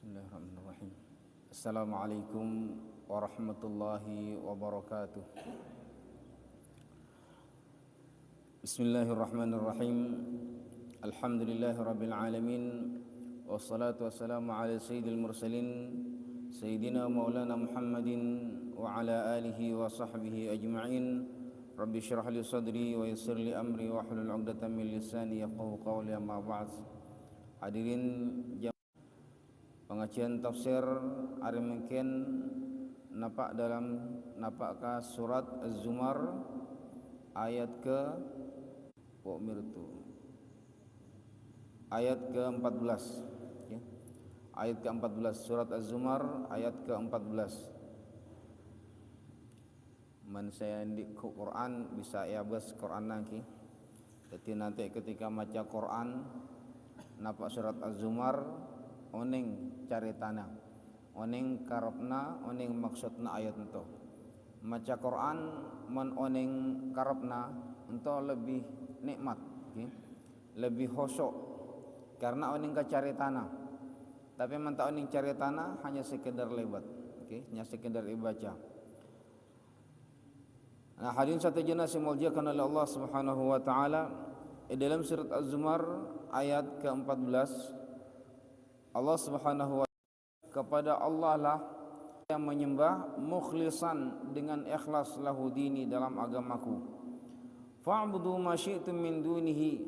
Bismillahirrahmanirrahim. Assalamualaikum warahmatullahi wabarakatuh. Bismillahirrahmanirrahim. Alhamdulillahirabbil alamin. Wassalatu wassalamu ala sayyidil mursalin sayyidina maulana Muhammadin wa ala alihi wa sahbihi ajma'in. Rabbi shrah li sadri wa yassir li amri wa hlul 'uqdatam min lisani yafqahu qawli, amma ba'd. Hadirin pengajian tafsir hari mungkin napakkah surat Az-Zumar ayat ke-14 ya. Ayat ke-14 surat Az-Zumar ayat ke-14. Man saya di Quran bisa ya bas Quran nangki. Jadi nanti ketika baca Quran napak surat Az-Zumar oning caritana, oning karepna, oning maksudna ayat ento. Maca Quran men oning karepna ento lebih nikmat, okay? Lebih khusyuk karena oning caritana. Tapi men tak oning caritana hanya sekedar lebat, okay? Hanya sekedar ibaca. Nah, hadirin satu jenis yang dimuliakan oleh Allah Subhanahu wa taala, dalam surat Az-Zumar ayat ke-14 Allah Subhanahu wa ta'ala, kepada Allah lah yang menyembah mukhlisan dengan ikhlas lahu dini dalam agamaku. Fa'budu ma syi'tum min dunihi,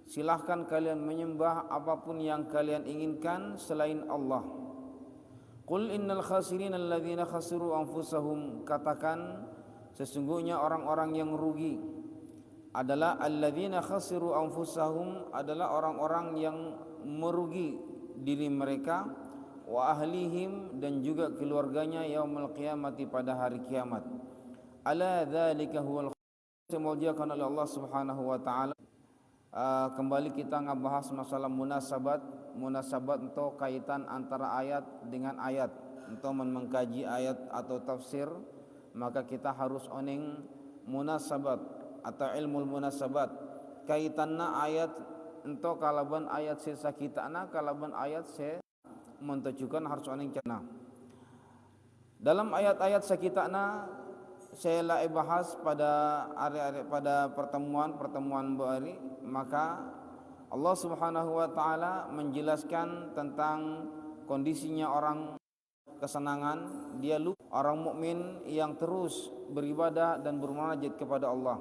silahkan kalian menyembah apapun yang kalian inginkan selain Allah. Qul innal khasirin alladzina khasiru anfusahum, katakan sesungguhnya orang-orang yang rugi adalah alladzina khasiru anfusahum, adalah orang-orang yang merugi diri mereka, wa ahlihim, dan juga keluarganya, yaumul qiyamati, pada hari kiamat. Ala dzalika huwal dimuliakan oleh Allah Subhanahu wa taala. Kembali kita ngabahas masalah munasabat untuk kaitan antara ayat dengan ayat. Untuk mengkaji ayat atau tafsir, maka kita harus oning munasabat atau ilmu munasabat, kaitanna ayat ento kalaban ayat sesa kitana, kalaban ayat se mentujukan harus oning cana. Dalam ayat-ayat sekitana saya lah bahas pada pertemuan bahari, maka Allah Subhanahu wa taala menjelaskan tentang kondisinya orang kesenangan, dia lupa orang mukmin yang terus beribadah dan bermunajat kepada Allah.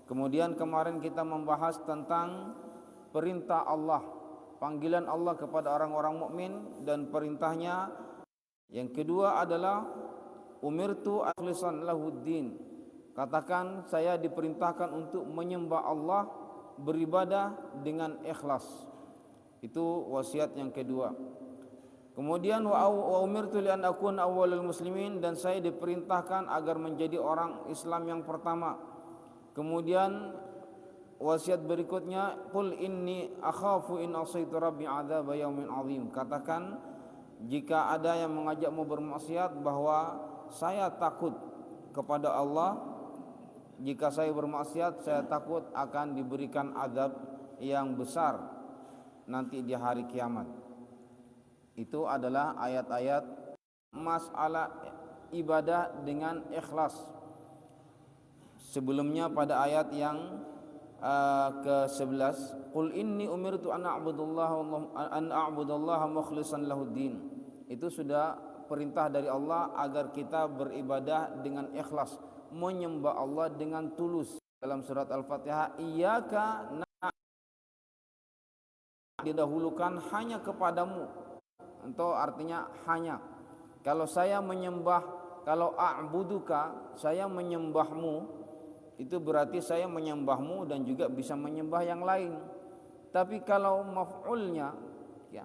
Kemudian kemarin kita membahas tentang perintah Allah, panggilan Allah kepada orang-orang mukmin dan perintahnya. Yang kedua adalah umirtu akhlisan lahuddin, katakan saya diperintahkan untuk menyembah Allah, beribadah dengan ikhlas. Itu wasiat yang kedua. Kemudian wa umirtu li an akuna awwalul muslimin, dan saya diperintahkan agar menjadi orang Islam yang pertama. Kemudian wasiat berikutnya, qul inni akhafu in asaitu rabbi adzab yaumin azim, katakan jika ada yang mengajakmu bermaksiat bahwa saya takut kepada Allah, jika saya bermaksiat saya takut akan diberikan azab yang besar nanti di hari kiamat. Itu adalah ayat-ayat masalah ibadah dengan ikhlas. Sebelumnya pada ayat yang ke-11, qul inni umirtu an a'budallaha mukhlishan lahuddin. Itu sudah perintah dari Allah agar kita beribadah dengan ikhlas, menyembah Allah dengan tulus. Dalam surat Al-Fatihah, iyyaka didahulukan hanya kepadamu. Itu artinya hanya. Kalau saya menyembah, kalau a'buduka, saya menyembahmu, itu berarti saya menyembahmu dan juga bisa menyembah yang lain. Tapi kalau maf'ulnya, ya,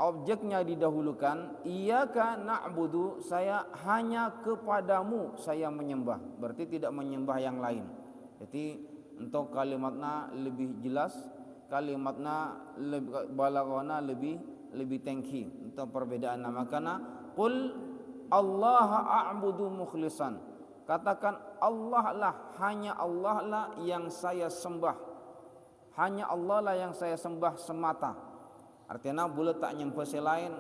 objeknya didahulukan, iyyaka na'budu, saya hanya kepadamu saya menyembah, berarti tidak menyembah yang lain. Jadi untuk kalimatnya lebih jelas, kalimatnya lebih balaghana, lebih tengki untuk perbedaan nama. Karena qul Allah a'budu mukhlisan, katakan Allah lah, hanya Allah lah yang saya sembah, hanya Allah lah yang saya sembah semata. Artinya boleh tak nyembah selain,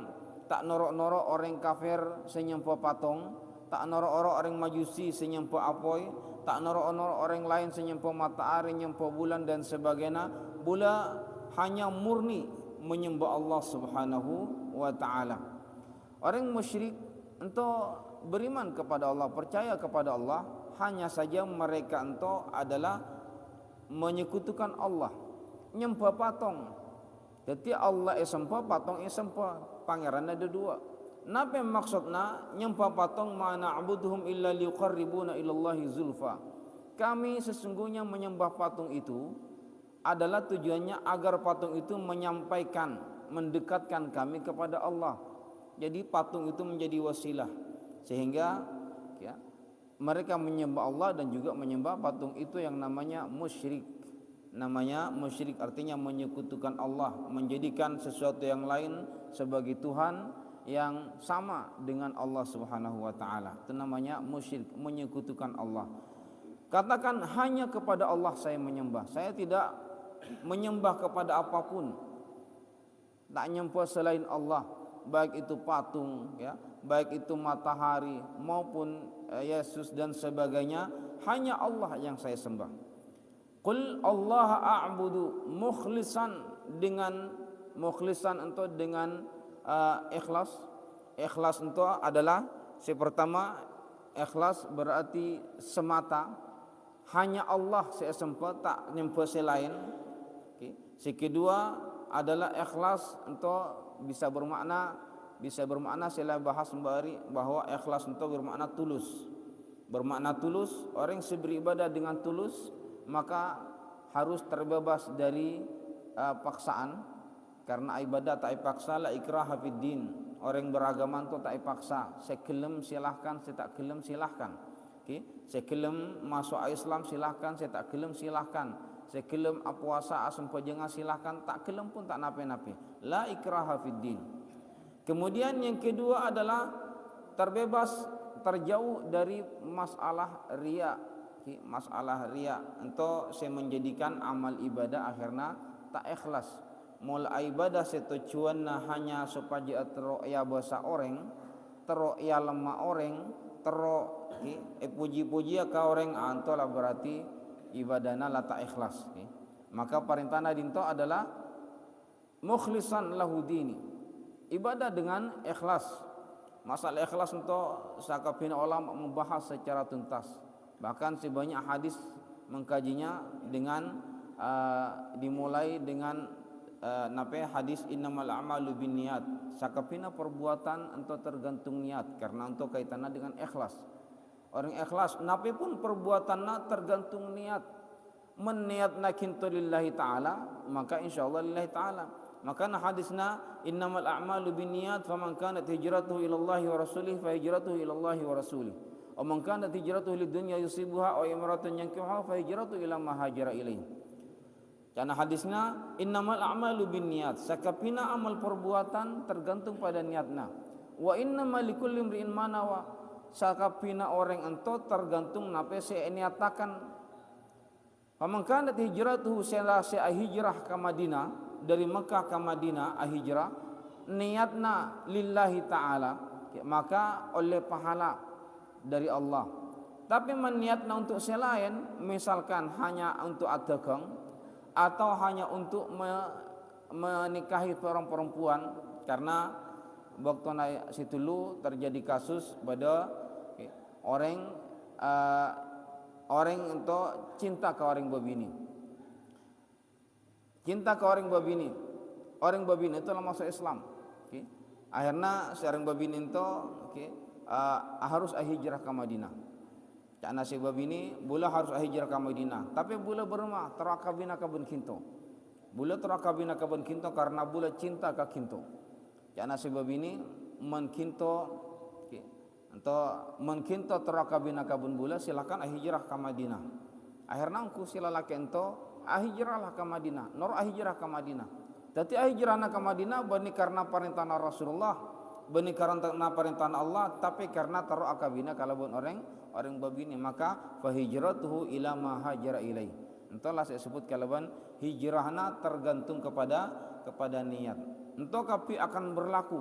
tak norok-norok orang kafir senyempo patung, tak norok-norok orang majusi senyempo apoi, tak norok-norok orang lain senyempo matahari, senyempo bulan dan sebagainya. Bula hanya murni menyembah Allah Subhanahu wa taala. Orang musyrik ento beriman kepada Allah, percaya kepada Allah, hanya saja mereka ento adalah menyekutukan Allah, nyembah patung. Jadi Allah sempah, patung sempah, pangeran ada dua. Napa maksudna nyembah patung? Ma na'buduhum illa liqarribuna ilallahi zulfa. Kami sesungguhnya menyembah patung itu adalah tujuannya agar patung itu menyampaikan, mendekatkan kami kepada Allah. Jadi patung itu menjadi wasilah sehingga ya, mereka menyembah Allah dan juga menyembah patung itu yang namanya musyrik. Namanya musyrik artinya menyekutukan Allah, menjadikan sesuatu yang lain sebagai Tuhan yang sama dengan Allah Subhanahu wa taala. Itu namanya musyrik, menyekutukan Allah. Katakan hanya kepada Allah saya menyembah. Saya tidak menyembah kepada apapun. Tak nyembah selain Allah, baik itu patung ya, baik itu matahari maupun Yesus dan sebagainya, hanya Allah yang saya sembah. Qul Allah a'budu mukhlisan, dengan mukhlisan itu dengan ikhlas. Ikhlas itu adalah pertama, ikhlas berarti semata, hanya Allah saya sembah, tak nyembah selain. Si kedua adalah ikhlas itu bisa bermakna saya bahas sembari bahwa ikhlas itu bermakna tulus. Bermakna tulus, orang beribadah dengan tulus maka harus terbebas dari paksaan, karena ibadah tak dipaksa, la ikraha fid din. Orang beragama itu tak dipaksa, saya gelem silahkan, saya tak gelem silahkan. Saya gelem masuk Islam silahkan, saya tak gelem silahkan. Saya gelem puasa asam pajenga silahkan, tak gelem pun tak nape-nape. La ikraha fid din. Kemudian yang kedua adalah terbebas, terjauh dari masalah riya. Masalah riya ento saya menjadikan amal ibadah akhirnya tak ikhlas. Mulai ibadah setujuannya hanya supaya teroya bahasa orang, teroya lemah orang, puji-puji ke orang, antolah berarti ibadahnya la tak ikhlas. Maka perintahnya dinto adalah mukhlisan lahu dini, ibadah dengan ikhlas. Masalah ikhlas untuk sakabina ulama membahas secara tuntas. Bahkan sebanyak hadis mengkajinya dengan dimulai dengan hadis innamal a'malu binniyat. Sakapina perbuatan untuk tergantung niat, karena untuk kaitannya dengan ikhlas. Orang ikhlas nape pun perbuatannya tergantung niat. Meniatna kintu lillahi ta'ala, maka insyaallah lillahi ta'ala. Maka hadisna innamal a'malu binniyat, faman kanat hijratuhu ila Allah wa rasulih fa hijratuhu ila Allah wa rasulih. Wa man kanat hijratuhu lidunya yusibuha aw imra'atan yankihuha fa hijratuhu ila ma hajara ilaihi. Karena hadisnya innamal a'malu binniyat, sakapina amal perbuatan tergantung pada niatna. Wa innamal likulli imri'in ma nawa, sakapina orang ento tergantung nape saya niatakan. Faman kanat hijratuhu saya hijrah ke Madinah, dari Mekah ke Madinah hijrah, niatna lillahi ta'ala, maka oleh pahala dari Allah. Tapi meniatna untuk selain, misalkan hanya untuk dagang atau hanya untuk menikahi seorang perempuan, karena waktu naik situ dulu terjadi kasus pada orang untuk cinta ke orang babini. Cinta ke orang babini. Orang babini itu adalah masuk Islam. Akhirnya seorang babini itu harus hijrah ke Madinah. Cak nasibab ini bula harus hijrah ke Madinah. Tapi bula berumah terakabina ke ben kinto. Bula terakabina ke ben kinto karena bula cinta ke kinto. Cak nasibab ini menkinto atau menkinto terakabina ke ben bula, silakan hijrah ke Madinah. Akhirnya engkau silalaki ento hijrahlah ke Madinah. Nor hijrah ke Madinah. Tapi hijrahna ke Madinah bukan karena perintah Rasulullah, bukan karena perintah Allah, tapi karena taruh akabina kalau bukan orang babini, maka fahijratuhu ila ma hajara ilaih. Entahlah saya sebut kalaban hijrahna tergantung kepada niat. Entah kapi akan berlaku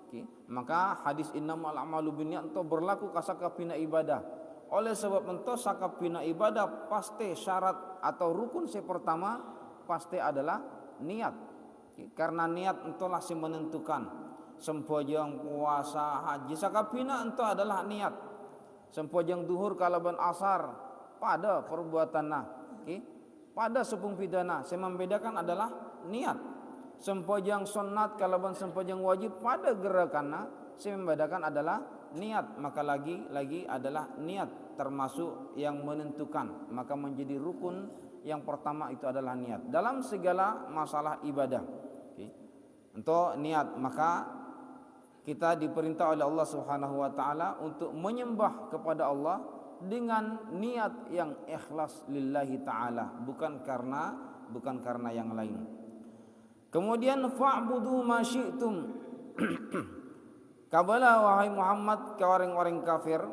Okay. Maka hadis innamal a'malu binniyat ento berlaku kasakapina ibadah. Oleh sebab ento sakapina ibadah pasti syarat atau rukun pertama pasti adalah niat. Okay. Karena niat entolah yang menentukan sempojang puasa haji sakapina ento adalah niat. Sempojang duhur kalaban asar pada perbuatanna. Okay. Pada sepung pidana yang membedakan adalah niat. Sempojang sunat kalaban sempojang wajib pada gerakanna yang membedakan adalah niat. Maka lagi adalah niat termasuk yang menentukan. Maka menjadi rukun yang pertama itu adalah niat dalam segala masalah ibadah. Okay. Untuk niat maka kita diperintah oleh Allah Subhanahu wa taala untuk menyembah kepada Allah dengan niat yang ikhlas lillahi taala, bukan karena yang lain. Kemudian fa'budu ma syi'tum. Kabala wahai Muhammad ka orang-orang kafir,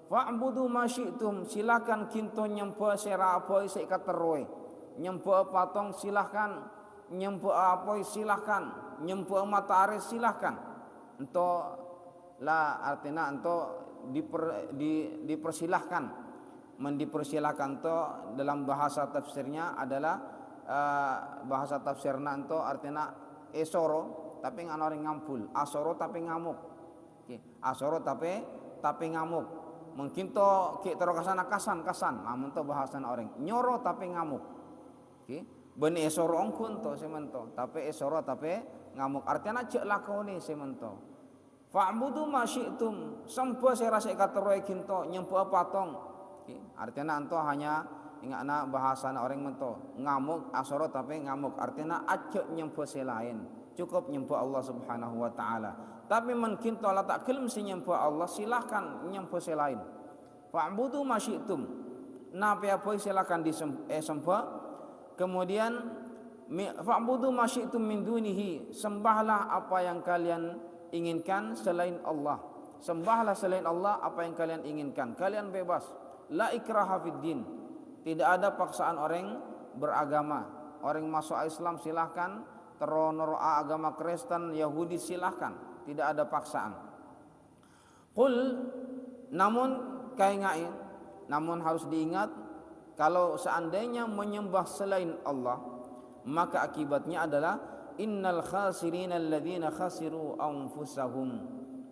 fa'budu ma syi'tum, silakan kinto nyempa sera apoi sek kateroi. Nyempa patong silahkan, nyempa apoi silahkan, nyempa matahari silahkan. Ento la artinya ento dipersilahkan. Mendipersilahkan to dalam bahasa tafsirnya adalah bahasa tafsirna ento artinya esoro tapi ngan orang ngampul, asoro tapi ngamuk. Okay. Asoro tapi ngamuk. Mungkin to ki tero kasana kasan, namun to bahasan orang nyoro tapi ngamuk. Okay. Ben esoro ongkun to semento, tapi esoro tapi ngamuk. Artinya cek lakoni semento. Fa'budu ma syi'tum, sampo saya rasa kateroi kinto nyempo patong. Okay. Artinya anto hanya ingatna bahasana orang mento ngamuk asoro tapi ngamuk artinya acek nyempo selain cukup nyempo Allah Subhanahu wa taala. Tapi mungkin tola tak kelem si nyempo Allah silahkan nyempo selain. Fa'budu ma syi'tum. Napi apa silahkan disempo. Kemudian fa'budu ma syi'tum min dunihi, sembahlah apa yang kalian inginkan selain Allah. Sembahlah selain Allah apa yang kalian inginkan. Kalian bebas. La ikraha fid din. Tidak ada paksaan orang beragama. Orang masuk Islam silahkan, teronor agama Kristen, Yahudi silahkan. Tidak ada paksaan. Qul, namun kaingain, namun harus diingat kalau seandainya menyembah selain Allah, maka akibatnya adalah innal khasirina alladzina khasiru anfusahum.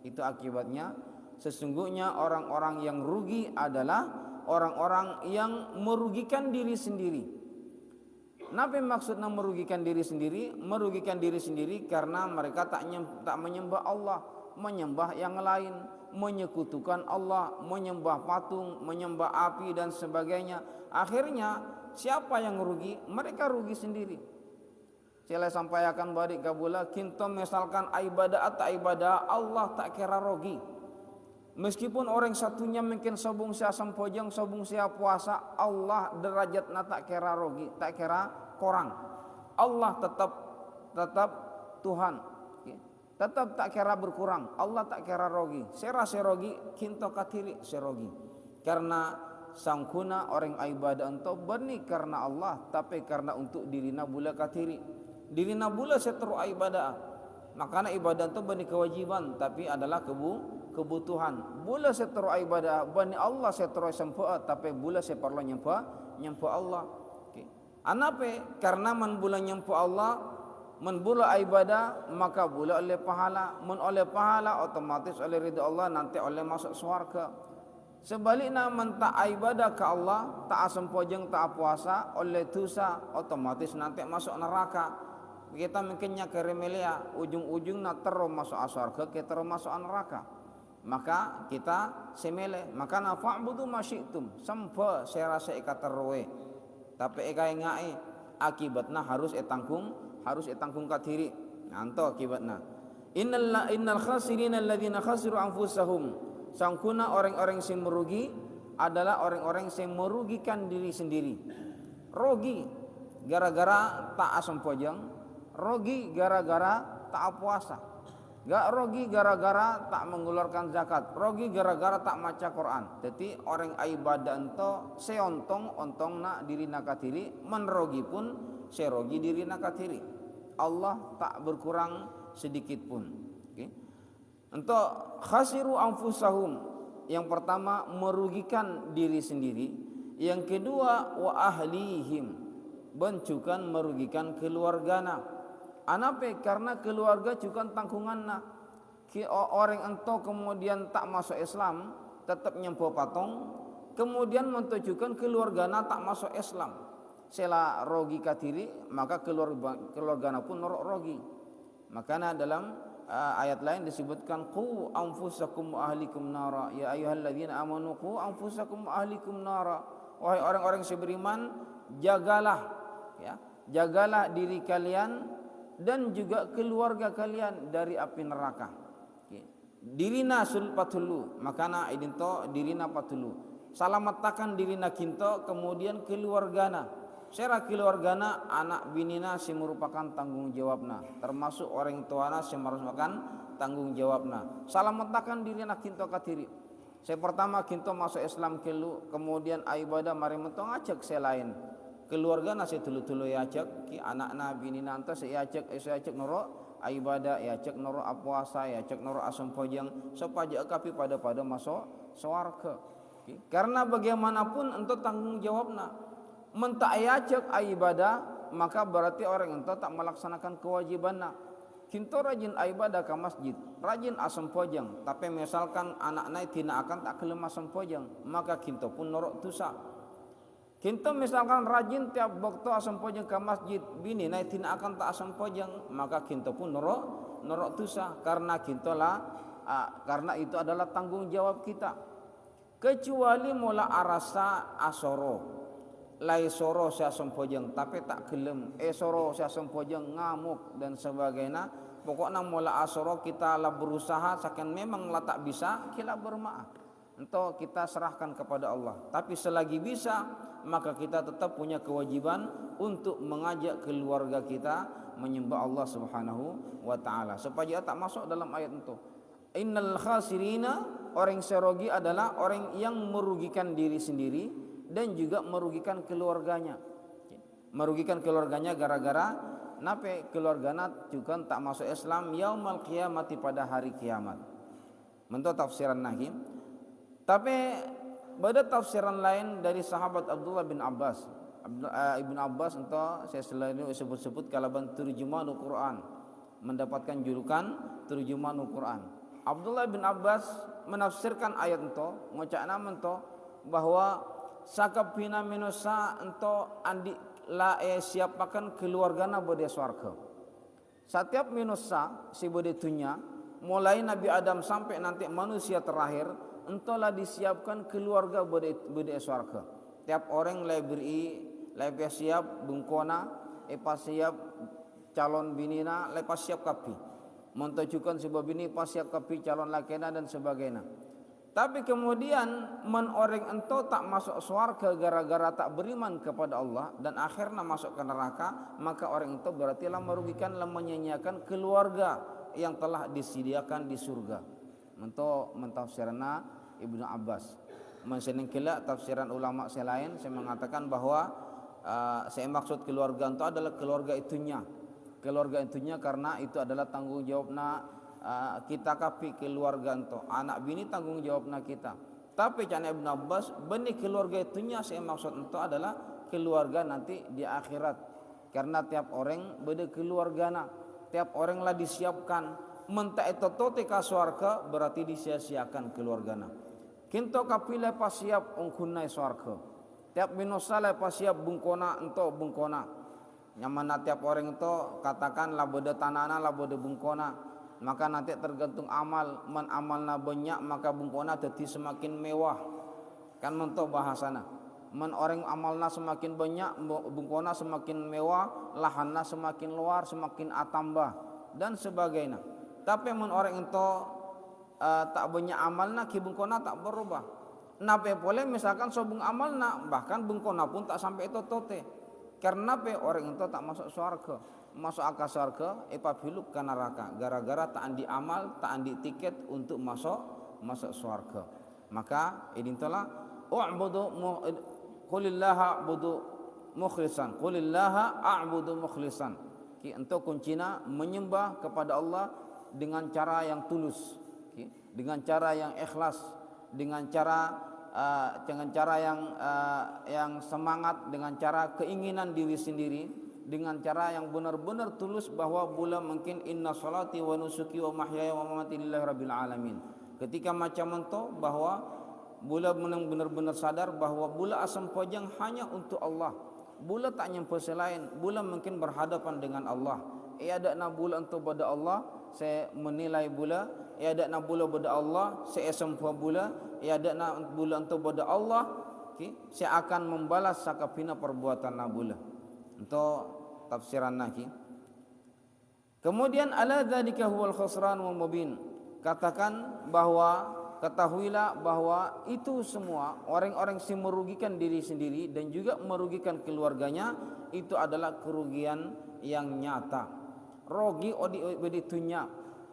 Itu akibatnya sesungguhnya orang-orang yang rugi adalah orang-orang yang merugikan diri sendiri. Apa maksudnya merugikan diri sendiri? Merugikan diri sendiri karena mereka tak menyembah Allah, menyembah yang lain, menyekutukan Allah, menyembah patung, menyembah api dan sebagainya. Akhirnya siapa yang rugi? Mereka rugi sendiri. Saya sampaikan balik kabula kinto misalkan ibadah atau ibadah Allah tak kira rugi. Meskipun orang satunya mungkin sobung sia sempojang, sobung sia puasa, Allah derajatna tak kira rogi, tak kira korang. Allah tetap Tuhan, tetap tak kira berkurang. Allah tak kira rogi. Sera serogi, kinto katiri serogi. Karena sangkuna orang ibadah ento berni karena Allah, tapi karena untuk dirina bula katiri. Dirina bula seteru ibadah. Makanya ibadah itu bukan kewajiban tapi adalah kebutuhan. Bula seteru ibadah bani Allah seteru sempoa tapi bula seperlu nyempo Allah. Okay. Anape karena man bula nyempo Allah, man bula ibadah maka bula oleh pahala, man oleh pahala otomatis oleh ridha Allah nanti oleh masuk surga. Sebaliknya man tak ibadah ke Allah, tak sempojeng tak puasa oleh dosa otomatis nanti masuk neraka. Kita mungkinnya keremelia ujung-ujungnya terus masuk surga, kita terus masuk neraka. Maka kita semele, maka fa'budu ma syi'tum, sampa saya rasa ikaterwe. Tapi eka ngai akibatnya harus etangkung katiri. Nanto akibatnya. Innal khasirina alladzina khasiru anfusahum. Sangkuna orang-orang yang merugi adalah orang-orang yang merugikan diri sendiri. Rugi gara-gara tak asam pojang. Rogi gara-gara tak puasa, gak rogi gara-gara tak mengeluarkan zakat, rogi gara-gara tak maca Quran. Jadi orang ibadah ento seontong nak diri nakatiri, menrogi pun serogi diri nakatiri. Allah tak berkurang sedikit pun. Okay. Untuk khasiru anfusahum, yang pertama merugikan diri sendiri, yang kedua wa ahlihim, bencukan merugikan keluargana. Anape karena keluarga cukan tanggunganna. Ki orang ento kemudian tak masuk Islam, tetap nyempo patong, kemudian mentujukan keluargana tak masuk Islam. Sela rogi katiri, maka keluargana pun norok rogi. Makanya dalam ayat lain disebutkan qu anfusakum wa ahlikum nara, ya ayyuhalladzina amanu qu anfusakum wa ahlikum nara. Wahai orang-orang yang beriman, jagalah, ya, jagalah diri kalian dan juga keluarga kalian dari api neraka. Dirina sul patulu, makana idinto dirina patulu. Salamatakan dirina kinto, kemudian keluargana. Sera keluargana anak binina si merupakan tanggung jawabna, termasuk orang tuana si merupakan tanggung jawabna. Salamatakan dirina kinto katiri. Saya pertama kinto masuk Islam kelu, kemudian ibadah mari mentong ajak selain keluarga nasi tulu-tulu ya ajak ki anak-anak binina anta saya ajak noro ibadah ya cek noro puasa ya cek noro asam pojang supaya kapi pada masuk swarga. Karena bagaimanapun ento tanggung jawabna. Mentak ya cek ibadah maka berarti orang ento tak melaksanakan kewajibanna. Kinto rajin ibadah ke masjid, rajin asam pojang, tapi misalkan anak-anak tidak akan tak kelem asam pojang, maka kinto pun norok dosa. Kinto misalkan rajin tiap waktu asam pojang ke masjid, bini naik tidak akan tak asam pojang, maka kinto pun norok dosa, karena kinto lah, karena itu adalah tanggung jawab kita. Kecuali mula arasa asoro, lai soro sia asam pojang, tapi tak kelem, soro sia asam pojang ngamuk dan sebagainya. Pokoknya mula asoro kita lah berusaha, seakan memang lah tak bisa, kita bermaaf. Untuk kita serahkan kepada Allah. Tapi selagi bisa, maka kita tetap punya kewajiban untuk mengajak keluarga kita menyembah Allah Subhanahu wa taala. Supaya tak masuk dalam ayat itu. Innal khasirina, orang serogi adalah orang yang merugikan diri sendiri dan juga merugikan keluarganya. Merugikan keluarganya gara-gara nape keluargana juga tak masuk Islam yaumal qiyamati pada hari kiamat. Menurut tafsiran Nahim. Tapi ada tafsiran lain dari sahabat Abdullah bin Abbas. Ibn Abbas entah saya selalu sebut-sebut kalaban turjumanul Quran, mendapatkan julukan turjumanul Quran. Abdullah bin Abbas menafsirkan ayat itu, ngocakna mento bahwa sakapina minusa ento andi la siapakan keluargana bode swarga. Setiap minusa si bode dunya, mulai Nabi Adam sampai nanti manusia terakhir, entahlah disiapkan keluarga bode swarga. Tiap orang lebih siap bungkona, pas siap calon binina, lepas siap kapi. Mentujukan sebab bini pas siap kapi calon lakena dan sebagainya. Tapi kemudian orang ento tak masuk swarga gara-gara tak beriman kepada Allah dan akhirnya masuk ke neraka, maka orang itu berarti lah merugikan, lah menyanyiakan keluarga yang telah disediakan di surga. Untuk mentafsirna Ibnu Abbas. Mensenengkila tafsiran ulama selain saya mengatakan bahwa saya maksud keluarga itu adalah keluarga itunya. Keluarga itunya karena itu adalah tanggung jawabna kita kapi keluarga itu. Anak bini tanggung jawabna kita. Tapi cana Ibnu Abbas benih keluarga itunya saya maksud itu adalah keluarga nanti di akhirat. Karena tiap orang beda keluargana. Tiap orang lah disiapkan. Mentak itu totika swarga berarti disia-siakan keluargana. Kinto kapile pas siap ungkunai swarga. Tiap minusa lepas siap bungkona ento bungkona. Nyamana tiap orang itu katakanlah beda tanana lah beda bungkona. Maka nanti tergantung amal, men amalna banyak maka bungkona jadi semakin mewah. Kan mentok bahasana. Men orang amalna semakin banyak, bungkona semakin mewah, lahanna semakin luar, semakin atambah dan sebagainya. Tapi men orang itu tak banyak amalna, ki bungkona tak berubah. Nape boleh misalkan sobung amalna, bahkan bungkona pun tak sampai itu tote. Karena orang itu tak masuk surga, masuk akal surga, epabiluk ke neraka. Gara-gara tak andi amal, tak andi tiket untuk masuk surga. Maka ini telah qulillaha a'budu mukhlisan, qulillaha a'budu mukhlisan. Ki untuk kuncinya menyembah kepada Allah dengan cara yang tulus. dengan cara yang ikhlas, dengan cara yang semangat, dengan cara keinginan diri sendiri, dengan cara yang benar-benar tulus bahwa bula mungkin inna salati wa nusuki wa mahyaya wa mamati lillahi rabbil alamin. Ketika macam itu bahwa bula benar-benar sadar bahwa bula asam pojang hanya untuk Allah. Bula tak nyampe selain, bula mungkin berhadapan dengan Allah. Ia ada na bula untuk pada Allah, saya menilai bula. Ia ada na bula pada Allah, saya sempua bula. Ia ada na bula untuk pada Allah, saya akan membalas sakapina perbuatan na bula. Untuk tafsiran naki. Kemudian ala dzalika huwal khusranul mubin. Katakan bahwa ketahuilah bahwa itu semua orang-orang yang merugikan diri sendiri dan juga merugikan keluarganya, itu adalah kerugian yang nyata. Rogi odi dunya.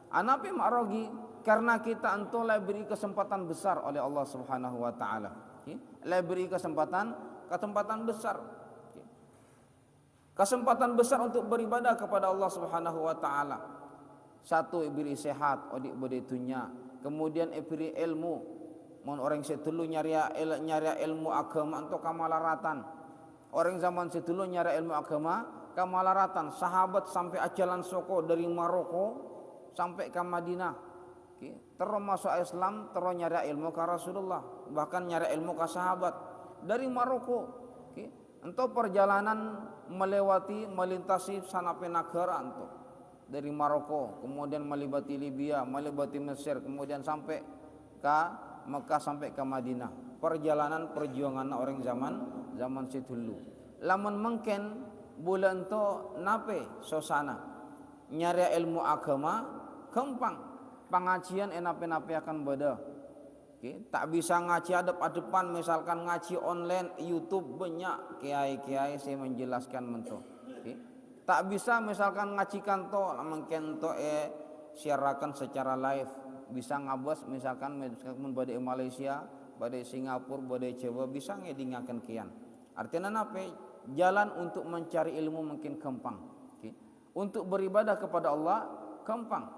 Anape mak rogi? Karena kita entoleh beri kesempatan besar oleh Allah Subhanahu wa taala. Le beri kesempatan besar. Kesempatan besar untuk beribadah kepada Allah Subhanahu wa taala. Satu, beri sehat odi bodi dunya. Kemudian beri ilmu. Mun orang setulu nyari ilmu agama untuk kamalaratan. Orang zaman setulu nyari ilmu agama kamalaratan. Sahabat sampai ajalan soko dari Maroko sampai ke Madinah. Terus masuk Islam, terus nyari ilmu ke Rasulullah, bahkan nyari ilmu ke sahabat dari Maroko. Untuk perjalanan melintasi sanape negara untuk dari Maroko, kemudian melibati Libya, melibati Mesir, kemudian sampai ke Mekah, sampai ke Madinah. Perjalanan perjuangan orang zaman situlu. Lamun mungkin bulan to nape sosana nyari ilmu agama gampang, pengajian enape-nape akan beda. Tak bisa ngaji hadap-hadapan, misalkan ngaji online YouTube banyak kiai-kiai saya menjelaskan mento. Tak bisa misalkan ngaji kanto mungkin to siarakan secara live, bisa ngabas misalkan badai Malaysia, badai Singapura, badai Jawa bisa ngedingakan kian. Artinya apa? Jalan untuk mencari ilmu mungkin gampang. Untuk beribadah kepada Allah gampang.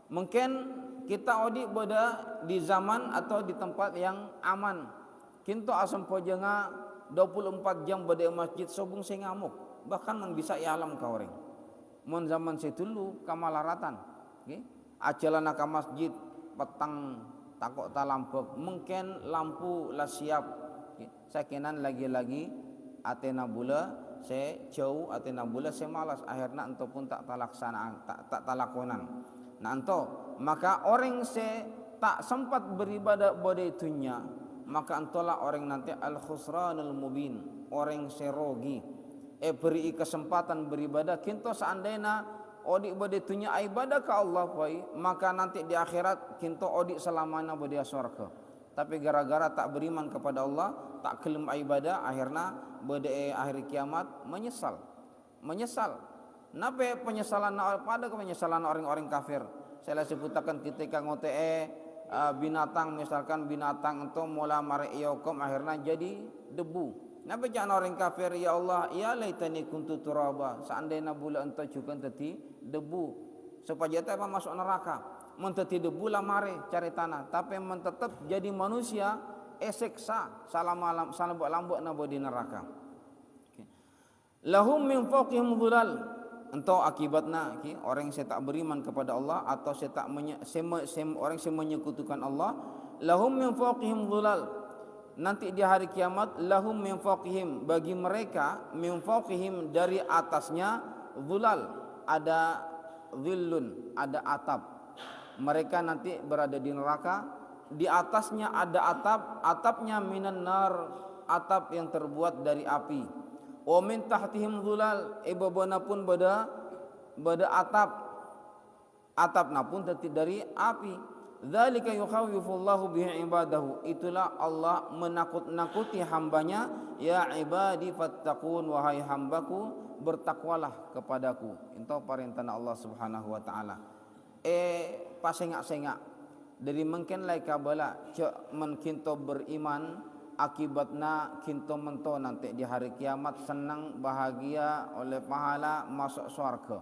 Mungkin kita odi berada di zaman atau di tempat yang aman. Kinto asam pojenga 24 jam badai masjid sobung sing ngamuk. Bahkan man bisa ialam ka orang. Mun zaman situlu kamalaratan. Ajalana ka masjid petang takok ta lampu. Mungkin lampu lah siap. Sakinan lagi-lagi atena bula saya jauh, atena bula saya malas. Akhirnya ento pun tak talaksanaan, tak talakonan. Nah ento maka orang se tak sempat beribadah pada itunya, maka entolah orang nanti al khusranul mubin, orang serogi. Beri kesempatan beribadah kinto seandainya odi pada itunya ibadah ke Allah pai, maka nanti di akhirat kinto odi selamanya pada surga. Tapi gara-gara tak beriman kepada Allah, tak kelem ibadah, akhirnya pada akhir kiamat menyesal. Nape penyesalan pada penyesalan orang-orang kafir. Saya sebutkan ketika ngote binatang, misalkan binatang itu mula mare iokom akhirnya jadi debu. Nape jangan orang kafir, ya Allah, ya laitani kuntu turaba, seandainya bula ento juga tadi debu, supaya kita masuk neraka. Menteti debu lah mare cari tanah, tapi mentetap jadi manusia eseksa salam lambok nabo di neraka. Lahum min fawqihim dhulal. Entah akibatnya orang yang tak beriman kepada Allah atau orang yang menyekutukan Allah, lahum min fawqihim dhulal. Nanti di hari kiamat lahum min fawqihim, bagi mereka min fawqihim dari atasnya dhulal, ada dhillun, ada atap. Mereka nanti berada di neraka, di atasnya ada atap, atapnya minan nar, atap yang terbuat dari api. Wa min tahtihim dhulal, ibabana pun bada atap napun dari api. Dzalika yukhawwifullahu bihi ibadahu, itulah Allah menakut-nakuti hambanya. Ya ibadi fattaqun, wahai hambaku bertakwalah kepadaku. Itu perintah Allah Subhanahu wa taala. Pasengak-sengak dari mungkin lai kabala men kinto beriman, akibatnya kinto mento nanti di hari kiamat senang bahagia oleh pahala masuk surga.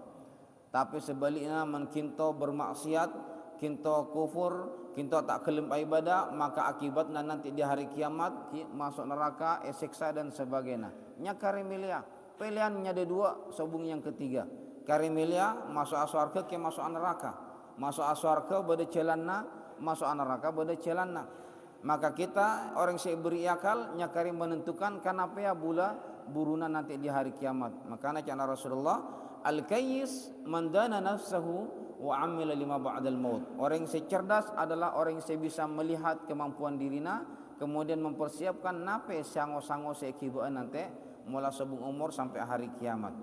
Tapi sebaliknya men kinto bermaksiat, kinto kufur, kinto tak kelim ibadah, maka akibatnya nanti di hari kiamat masuk neraka, siksa dan sebagainya. Nya karimilia pilihannya ada dua, sobung yang ketiga. Karimilia masuk surga ke masuk neraka. Masuk surga pada jalanna, masuk neraka pada jalanna. Maka kita orang yang berakal nyakari menentukan kenapa ya bula buruna nanti di hari kiamat. Makanya kata Rasulullah, al-kayyis man dana nafsahu wa amila lima ba'dal maut. Orang yang cerdas adalah orang yang bisa melihat kemampuan dirinya, kemudian mempersiapkan nape sango-sango sekibaan nanti mulai sebelum umur sampai hari kiamat.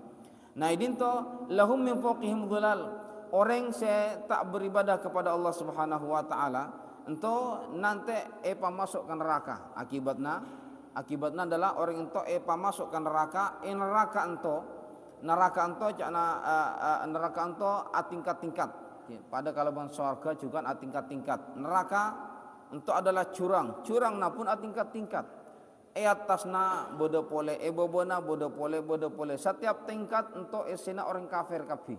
Nah idinto lahum min fawqihim dhulal. Orang yang tak beribadah kepada Allah Subhanahu wa taala ento nanti masuk ke neraka. Akibatnya adalah orang ento masuk ke neraka. Neraka ento tingkat-tingkat. Pada kalaban surga juga tingkat-tingkat. Neraka ento adalah curang pun tingkat-tingkat. Atasna bodo pole, bobona bodo pole. Setiap tingkat ento esena orang kafir kapi.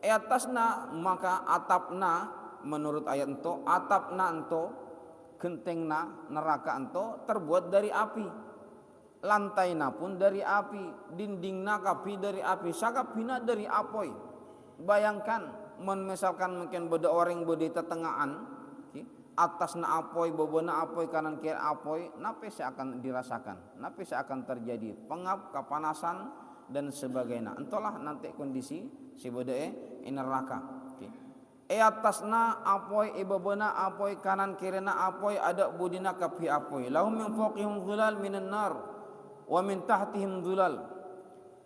Atasna maka atapna, menurut ayat ento atapna ento gentengna neraka ento terbuat dari api, lantaina pun dari api, dindingna kapi dari api, sakapina dari apoi. Bayangkan misalkan mungkin beda orang beda tetengaan, atasna apoi, bobona apoi, kanan kiri apoi, nape akan dirasakan, nape akan terjadi pengap, kepanasan dan sebagainya. Entahlah nanti kondisi si beda neraka. Atasna apoi, ibabana apoi, kanan kirina apoi, ada budina kapi apoi. Lahum min fawqihim dhulal minan nar wa min tahtihim dhulal.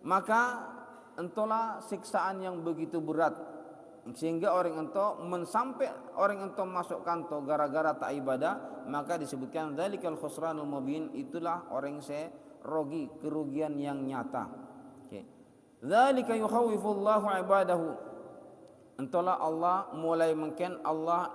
Maka entahlah siksaan yang begitu berat sehingga orang ento mensampai orang ento masuk kanto gara-gara tak ibadah, maka disebutkan dzalikal khusranul mubin, itulah orang yang rugi, kerugian yang nyata. Dzalika yukhawifullahu ibadahu. Entahlah Allah mulai mungkin Allah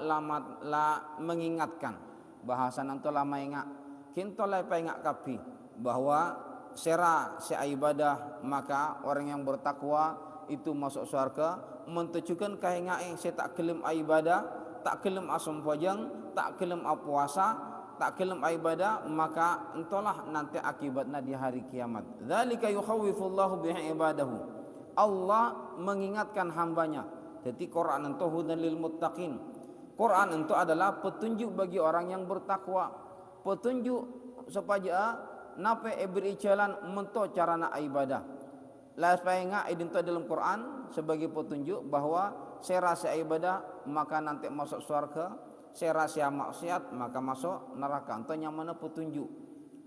mengingatkan bahasan entahlah mengingat kintolah pengingat kapi bahwa sera ibadah, maka orang yang bertakwa itu masuk surga. Mentujukan kaingai saya tak kelim ibadah, tak kelim asam fajang, tak kelim puasa, tak kelim ibadah, maka entahlah nanti akibatnya di hari kiamat. Dzalika yukhawifullahu bihi ibadahu. Allah mengingatkan hambanya. Jadi Quran itu hudan lil muttaqin. Quran itu adalah petunjuk bagi orang yang bertakwa. Petunjuk supaya nape beri jalan mento carana ibadah. La supaya idinto dalam Quran sebagai petunjuk bahwa serasa ibadah maka nanti masuk surga, serasa maksiat maka masuk neraka. Entahnya mana petunjuk.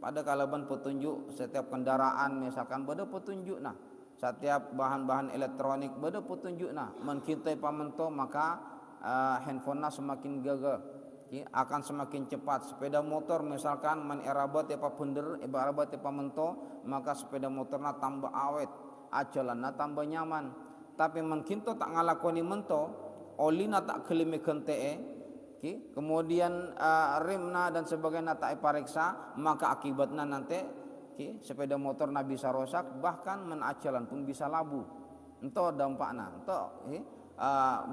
Pada kalaban petunjuk setiap kendaraan misalkan pada petunjuk nah. Setiap bahan-bahan elektronik pada petunjuk nah. Mencintai pamento maka handphone semakin gagah, akan semakin cepat. Sepeda motor misalkan menerabat apa bender, ibarat apa mento, maka sepeda motorna tambah awet, ajalanna tambah nyaman. Tapi mengkinto tak ngalakoni mento, olina tak kelime kentee, kemudian remna dan sebagainya tak pariksa, maka akibatnya nanti sepeda motor nabi bisa rosak, bahkan menajalan pun bisa labu. Ento dampakna,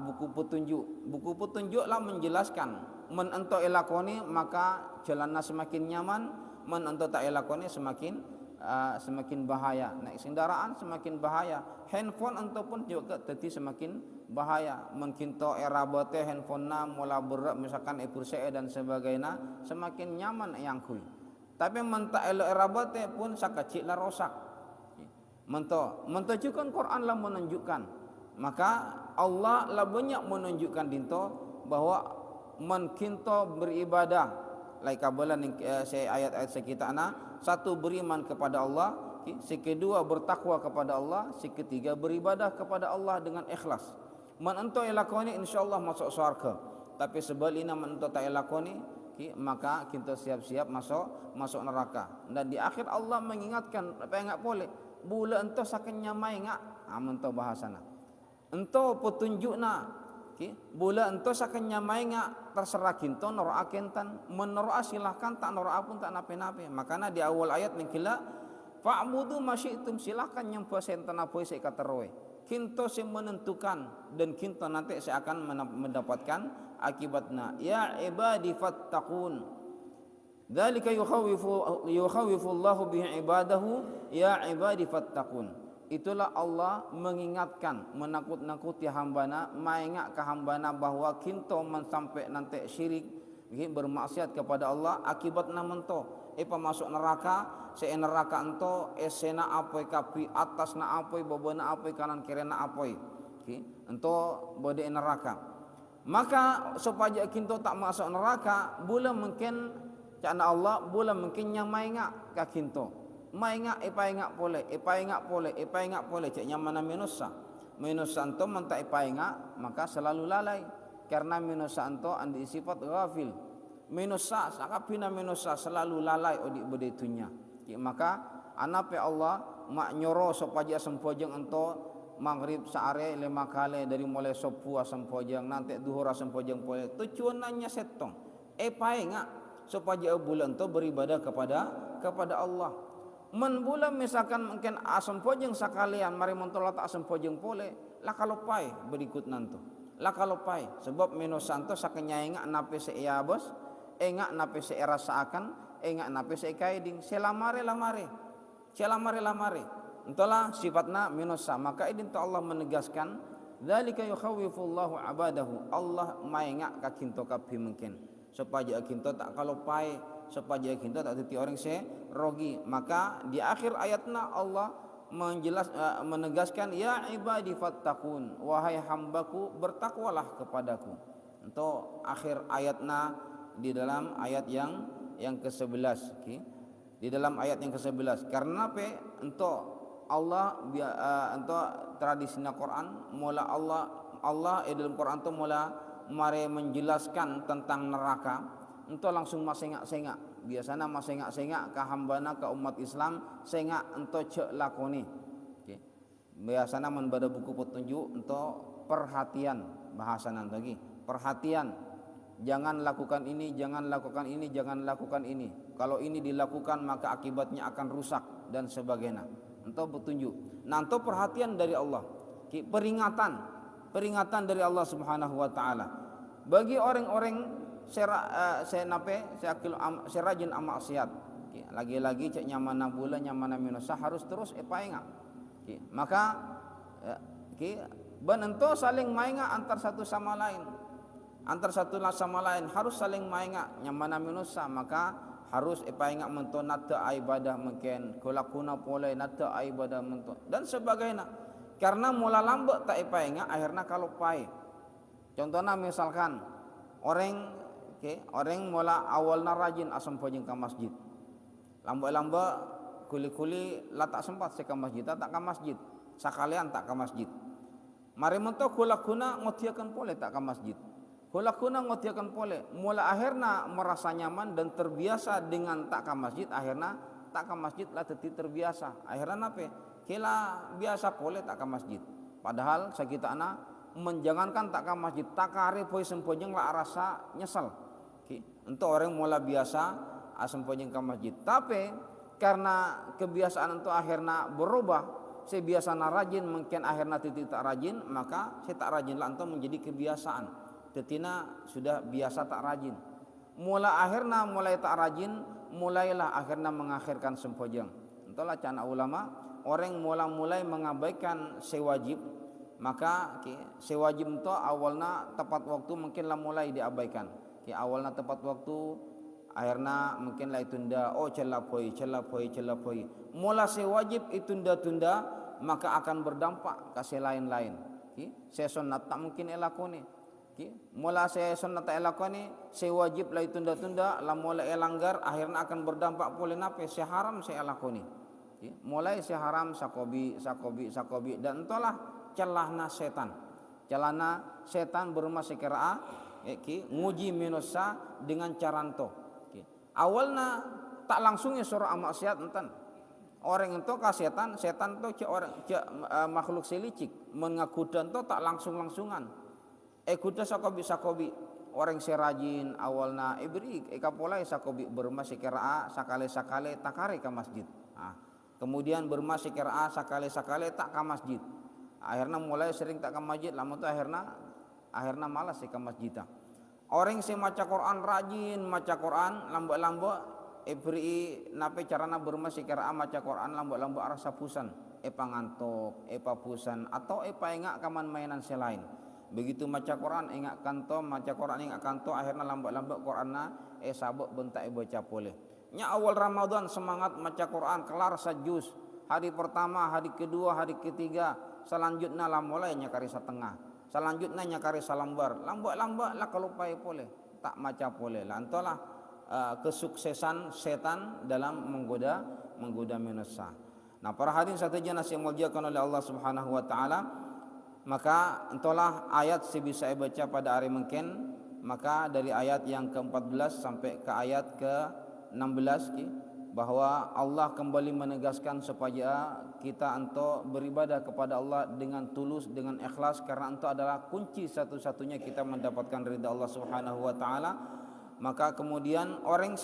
buku petunjuklah menjelaskan men ento elakoni maka jalannya semakin nyaman, men ento tak elakoni semakin bahaya. Naik kendaraan semakin bahaya, handphone ento pun juga jadi semakin bahaya. Mengkinto era bote handphone na mula berat misalkan epurse dan sebagainya semakin nyaman yang kui. Tapi mentah elo erabote pun sakacik lah rosak. Mento juga Quran lah menunjukkan. Maka Allah lah banyak menunjukkan dinto bahwa menkinto beribadah. Lai kabalan ayat-ayat sekitana. Satu beriman kepada Allah, kedua bertakwa kepada Allah, ketiga beribadah kepada Allah dengan ikhlas. Menento elakoni insyaallah masuk surga. Tapi sebaliknya menento tak elakoni maka kita siap-siap masuk neraka. Dan di akhir Allah mengingatkan apa yang enggak boleh. Bula ento sakenya mai enggak ento bahasana. Ento petunjukna. Bula ento sakenya mai enggak terserah kinto noroa kentan, menoroa silahkan tak noroa pun tak nape-nape. Makanya di awal ayat mengkila Fa'budu masyitum, silakan yang senten apa saya kata roe. Kinto saya menentukan dan kinto nanti saya akan mendapatkan akibatnya. Ya ibadi fattaqun. Dzalika yukhawifu Allahu bihi ibadahu ya ibadi fattaqun. Itulah Allah mengingatkan, menakut-nakuti hambana, maingat ke hambana bahwa kinto sampai nanti syirik, bermaksiat kepada Allah akibatnya mento. Masuk neraka, se neraka ento esena apoi kapi atas na apoi bobona apoi kanan kiri na apoi. Ento bode neraka. Maka supaya kinto tak masuk neraka, bula mungkin cana Allah bula mungkin yang maingat ka kinto. Maingat ingat pole ceknya mana minusa. Minusa ento mentak ingat maka selalu lalai karena minusa ento andi sifat ghafil. Minusa sakapina minusa selalu lalai odik bedetunya. Maka anape Allah mak nyoro supaya sempojeng ento maghrib saare 5 kali dari mulai sopu sempojeng nanti duhur sempojeng pole tujuannya setong painga supaya bulan ento beribadah kepada Allah. Men bulan misalkan mungkin sempojeng sekalian mari mentolat sempojeng pole lah kalau pai berikut nanto lah kalau pai sebab minusa ento sakenyainga nape seia bos engak nape se rasakan engak nape se kaiding selamare entahlah sifatna minusa. Maka ini Allah menegaskan dzalika yukhawifullahu abadahu, Allah maengak ka kinto kapi mungkin supaya kinto tak kalau pai supaya kinto tak titi orang se rogi. Maka di akhir ayatna Allah menegaskan ya ibadi fattaqun, wahai hambaku bertakwalah kepadaku. Untuk akhir ayatna di dalam ayat yang ke-11 di dalam ayat yang ke-11 karena apa untuk Allah untuk tradisinya Quran mula Allah dalam Quran itu mula mari menjelaskan tentang neraka untuk langsung masengak-sengak biasanya masengak-sengak ke hambana ke umat Islam sengak untuk cek lakoni biasanya membaca buku petunjuk untuk perhatian bahasan lagi perhatian. Jangan lakukan ini, jangan lakukan ini, jangan lakukan ini. Kalau ini dilakukan maka akibatnya akan rusak dan sebagainya. Entah petunjuk. Nanti perhatian dari Allah. Peringatan dari Allah Subhanahu wa taala. Bagi orang-orang serajin amaksiat. Lagi-lagi cek nyamana bulan, nyamana minusa harus terus ingat. Maka benento saling maingat antar satu sama lain. Antar satu sama lain harus saling maingat nyamana minusa maka harus ingat mento nata ibadah mungkin kulakuna pole nata ibadah mento dan sebagainya karena mula lambat tak ingat akhirnya kalau pai contohnya misalkan orang mula awalnya rajin asam pojeng ke masjid lambat kuli-kuli lah tak sempat ke masjid tak ke masjid sekalian tak ke masjid mari mento kulakuna ngotiakan pole tak ke masjid kulakuna ngotiakan pole mula akhirnya merasa nyaman dan terbiasa dengan tak ke masjid akhirnya tak ke masjid lah terbiasa akhirnya apa kila biasa pole tak ke masjid padahal sakita anak menjangankan tak ke masjid tak kare poi sempojeng lah rasa nyesal untuk orang mula biasa sempojeng ke masjid tapi karena kebiasaan itu akhirnya berubah saya biasa rajin mungkin akhirnya titik tak rajin maka saya tak rajin lah untuk menjadi kebiasaan tetina sudah biasa tak rajin mulai tak rajin mulailah akhirnya mengakhirkan sempojeng entahlah cana ulama orang mulai mengabaikan sewajib maka sewajib itu awalnya tepat waktu mungkinlah mulai diabaikan awalnya tepat waktu akhirnya mungkinlah tunda celapoi mula sewajib tunda maka akan berdampak ke lain-lain sesunat tak mungkin elakoni mula saya sunnah tak elakoni saya wajib lah tunda-tunda lah mulai elanggar akhirnya akan berdampak pula nape saya haram saya elakoni mulai saya haram sakobi dan entahlah celahna setan berumah sekera nguji minusa dengan caranto awalnya tak langsungnya surah maksiat enten orang itu ka setan tu makhluk selicik mengakudan tu tak langsungan kuda sakobi orang serajin awalna beri kapolai sakobi berumah sekera sakale takare ke masjid kemudian bermasih qiraah sakali-sakali tak ke masjid. Akhirnya mulai sering tak ke masjid, lama tu akhirnya malas ke masjid. Orang yang maca Quran rajin maca Quran lambak-lambak beri nape carana bermasih qiraah maca Quran lambak-lambak rasa pusan, ngantuk, pusan atau engak kaman mainan selain. Begitu maca Quran engak kanto, maca Quran engak kanto, akhirnya lambak-lambak Qur'anna sabuk bentak baca boleh. Nya awal Ramadan semangat maca Quran kelar sajus. Hari pertama, hari kedua, hari ketiga, selanjutnya lah mulai nyakari setengah. Selanjutnya nyakari salambar. Lambak-lambak lah kelupai boleh, tak maca boleh. Lah antolah kesuksesan setan dalam menggoda manusia. Nah, para hadirin sekalian yang dimuliakan oleh Allah Subhanahu wa taala, maka entahlah ayat si bisa baca pada hari mungkin, maka dari ayat yang ke-14 sampai ke ayat ke-16 bahwa Allah kembali menegaskan supaya kita untuk beribadah kepada Allah dengan tulus, dengan ikhlas, karena itu adalah kunci satu-satunya kita mendapatkan ridha Allah Subhanahu wa taala. Maka kemudian orang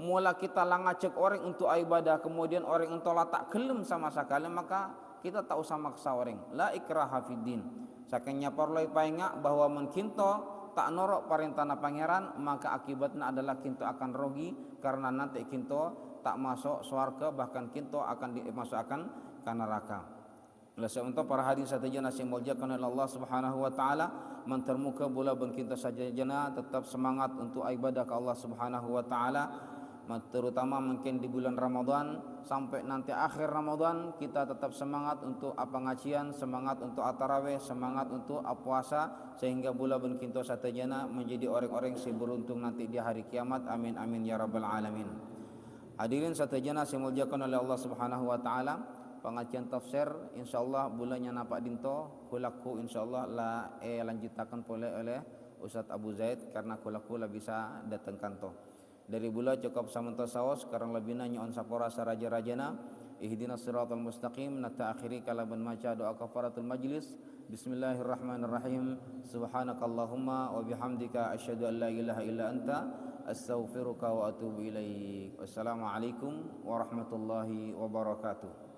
mula kita langacek orang untuk ibadah, kemudian orang entahlah tak kelem sama sekali, maka kita tak usah maksa orang. La ikraha fiddin. Sakenya parloi paingak bahwa menkinto tak norok parintana pangeran, maka akibatnya adalah kinto akan rogi, karena nanti kinto tak masuk surga, bahkan kinto akan dimasukkan ke neraka. Oleh sebab itu para hadirin saja nasi muliakan oleh Allah Subhanahu wa taala, mentermuka bola bengkinto saja jana tetap semangat untuk ibadah ke Allah Subhanahu wa taala, terutama mungkin di bulan Ramadan sampai nanti akhir Ramadan kita tetap semangat untuk pengajian, semangat untuk tarawih, semangat untuk puasa, sehingga bulan bengkinto satajana menjadi orang-orang yang beruntung nanti di hari kiamat. Amin amin ya rabbal alamin. Hadirin satajana dimuliakan oleh Allah Subhanahu wa taala, pengajian tafsir insyaallah bulannya nampak dinto kulaku insyaallah la lanjutakan oleh Ustaz Abu Zaid, karena kulaku la bisa datang kanto. Dari bula cukup samanta sawas sekarang lebihnya nyon sapora saraja-rajana ihdinas siratal mustaqim. Nata akhiri kalaban maca doa kafaratul majlis. Bismillahirrahmanirrahim. Subhanakallahumma wa bihamdika asyhadu an la ilaha illa anta astaghfiruka wa atubu ilaik. Wassalamualaikum warahmatullahi wabarakatuh.